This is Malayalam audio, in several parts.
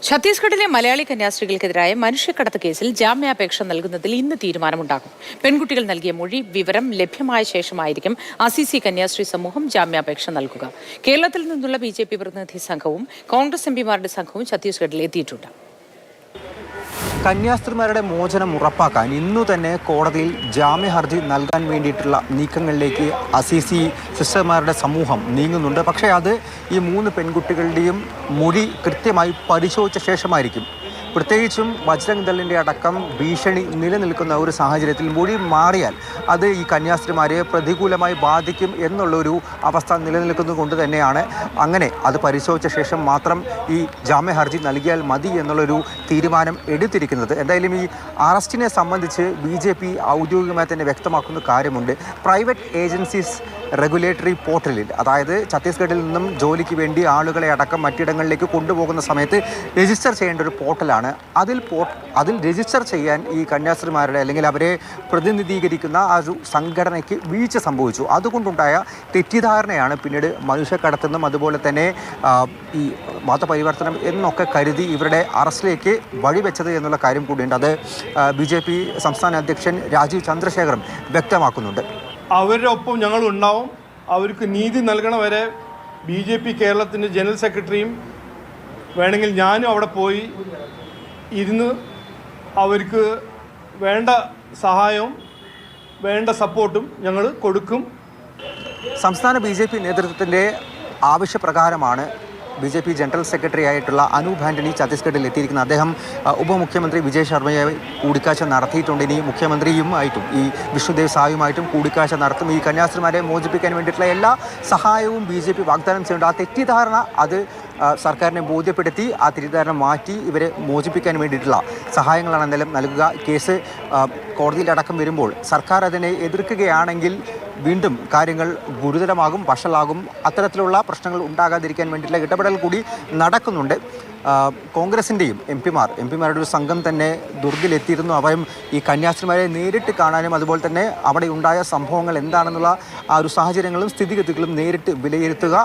ഛത്തീസ്ഗഡിലെ മലയാളി കന്യാസ്ത്രീകൾക്കെതിരായ മനുഷ്യക്കടത്ത് കേസിൽ ജാമ്യാപേക്ഷ നൽകുന്നതിൽ ഇന്ന് തീരുമാനമുണ്ടാകും. പെൺകുട്ടികൾ നൽകിയ മൊഴി വിവരം ലഭ്യമായ ശേഷമായിരിക്കും അസിസി കന്യാസ്ത്രീ സമൂഹം ജാമ്യാപേക്ഷ നൽകുക. കേരളത്തിൽ നിന്നുള്ള BJP പ്രതിനിധി സംഘവും കോൺഗ്രസ് MPമാരുടെ സംഘവും ഛത്തീസ്ഗഡിൽ എത്തിയിട്ടുണ്ട്. കന്യാസ്ത്രീമാരുടെ മോചനം ഉറപ്പാക്കാൻ ഇന്നു തന്നെ കോടതിയിൽ ജാമ്യ ഹർജി നൽകാൻ വേണ്ടിയിട്ടുള്ള നീക്കങ്ങളിലേക്ക് അസിസി സിസ്റ്റർമാരുടെ സമൂഹം നീങ്ങുന്നുണ്ട്. പക്ഷേ അത് ഈ 3 പെൺകുട്ടികളുടെയും മൊഴി കൃത്യമായി പരിശോധിച്ച ശേഷമായിരിക്കും. പ്രത്യേകിച്ചും ബജ്രംഗ് ദളിൻ്റെ അടക്കം ഭീഷണി നിലനിൽക്കുന്ന ഒരു സാഹചര്യത്തിൽ മൊഴി മാറിയാൽ അത് ഈ കന്യാസ്ത്രീമാരെ പ്രതികൂലമായി ബാധിക്കും എന്നുള്ളൊരു അവസ്ഥ നിലനിൽക്കുന്നത് കൊണ്ട് തന്നെയാണ് അങ്ങനെ അത് പരിശോധിച്ച ശേഷം മാത്രം ഈ ജാമ്യ ഹർജി നൽകിയാൽ മതി എന്നുള്ളൊരു തീരുമാനം എടുത്തിരിക്കുന്നത്. എന്തായാലും ഈ അറസ്റ്റിനെ സംബന്ധിച്ച് BJP ഔദ്യോഗികമായി തന്നെ വ്യക്തമാക്കുന്ന കാര്യമുണ്ട്. പ്രൈവറ്റ് ഏജൻസീസ് റെഗുലേറ്ററി പോർട്ടലിൽ, അതായത് ഛത്തീസ്ഗഡിൽ നിന്നും ജോലിക്ക് വേണ്ടി ആളുകളെ അടക്കം മറ്റിടങ്ങളിലേക്ക് കൊണ്ടുപോകുന്ന സമയത്ത് രജിസ്റ്റർ ചെയ്യേണ്ട ഒരു പോർട്ടലാണ്. അതിൽ രജിസ്റ്റർ ചെയ്യാൻ ഈ കന്യാസ്ത്രീമാരുടെ അല്ലെങ്കിൽ അവരെ പ്രതിനിധീകരിക്കുന്ന ആ ഒരു സംഘടനയ്ക്ക് വീഴ്ച സംഭവിച്ചു. അതുകൊണ്ടുണ്ടായ തെറ്റിദ്ധാരണയാണ് പിന്നീട് മനുഷ്യക്കടത്തെന്നും അതുപോലെ തന്നെ ഈ മതപരിവർത്തനം എന്നൊക്കെ കരുതി ഇവരുടെ അറസ്റ്റിലേക്ക് വഴിവെച്ചത് എന്നുള്ള കാര്യം കൂടിയുണ്ട്. അത് BJP സംസ്ഥാന അധ്യക്ഷൻ രാജീവ് ചന്ദ്രശേഖറും വ്യക്തമാക്കുന്നുണ്ട്. അവരുടെ ഒപ്പം ഞങ്ങളുണ്ടാവും. അവർക്ക് നീതി നൽകണ വരെ BJP കേരളത്തിൻ്റെ ജനറൽ സെക്രട്ടറിയും വേണമെങ്കിൽ ഞാനും അവിടെ പോയി ഇരുന്ന് അവർക്ക് വേണ്ട സഹായവും വേണ്ട സപ്പോർട്ടും ഞങ്ങൾ കൊടുക്കും. സംസ്ഥാന BJP നേതൃത്വത്തിൻ്റെ ആവശ്യപ്രകാരമാണ് BJP ജനറൽ സെക്രട്ടറി ആയിട്ടുള്ള അനൂപ് ആൻ്റണി ഛത്തീസ്ഗഡിൽ എത്തിയിരിക്കുന്നത്. അദ്ദേഹം ഉപമുഖ്യമന്ത്രി വിജയ് ശർമ്മയെ കൂടിക്കാഴ്ച നടത്തിയിട്ടുണ്ട്. ഇനി മുഖ്യമന്ത്രിയുമായിട്ടും ഈ വിഷ്ണുദേവ് സായുമായിട്ടും കൂടിക്കാഴ്ച നടത്തും. ഈ കന്യാസ്ത്രീമാരെ മോചിപ്പിക്കാൻ വേണ്ടിയിട്ടുള്ള എല്ലാ സഹായവും BJP വാഗ്ദാനം ചെയ്യുന്നുണ്ട്. ആ തെറ്റിദ്ധാരണ അത് സർക്കാരിനെ ബോധ്യപ്പെടുത്തി ആ തെറ്റിദ്ധാരണ മാറ്റി ഇവരെ മോചിപ്പിക്കാൻ വേണ്ടിയിട്ടുള്ള സഹായങ്ങളാണ് എന്തായാലും നൽകുക. കേസ് കോടതിയിലടക്കം വരുമ്പോൾ സർക്കാർ അതിനെ എതിർക്കുകയാണെങ്കിൽ വീണ്ടും കാര്യങ്ങൾ ഗുരുതരമാകും, വഷളാകും. അത്തരത്തിലുള്ള പ്രശ്നങ്ങൾ ഉണ്ടാകാതിരിക്കാൻ വേണ്ടിയിട്ടുള്ള ഇടപെടൽ കൂടി നടക്കുന്നുണ്ട്. കോൺഗ്രസിൻ്റെയും എംപിമാരുടെ ഒരു സംഘം തന്നെ ദുർഗിലെത്തിയിരുന്നു. അവരും ഈ കന്യാസ്ത്രീമാരെ നേരിട്ട് കാണാനും അതുപോലെ തന്നെ അവിടെ ഉണ്ടായ സംഭവങ്ങൾ എന്താണെന്നുള്ള ആ ഒരു സാഹചര്യങ്ങളും സ്ഥിതിഗതികളും നേരിട്ട് വിലയിരുത്തുക,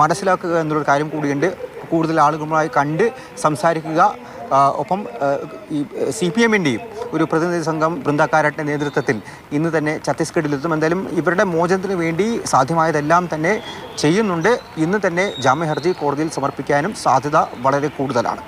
മനസ്സിലാക്കുക എന്നുള്ളൊരു കാര്യം കൂടിയുണ്ട്. കൂടുതൽ ആളുകളുമായി കണ്ട് സംസാരിക്കുക. ഒപ്പം ഈ CPM-ൻ്റെയും ഒരു പ്രതിനിധി സംഘം ബൃന്ദക്കാരൻ്റെ നേതൃത്വത്തിൽ ഇന്ന് തന്നെ ഛത്തീസ്ഗഡിലെത്തും. എന്തായാലും ഇവരുടെ മോചനത്തിന് വേണ്ടി സാധ്യമായതെല്ലാം തന്നെ ചെയ്യുന്നുണ്ട്. ഇന്ന് തന്നെ ജാമ്യ ഹർജി കോടതിയിൽ സമർപ്പിക്കാനും സാധ്യത വളരെ കൂടുതലാണ്.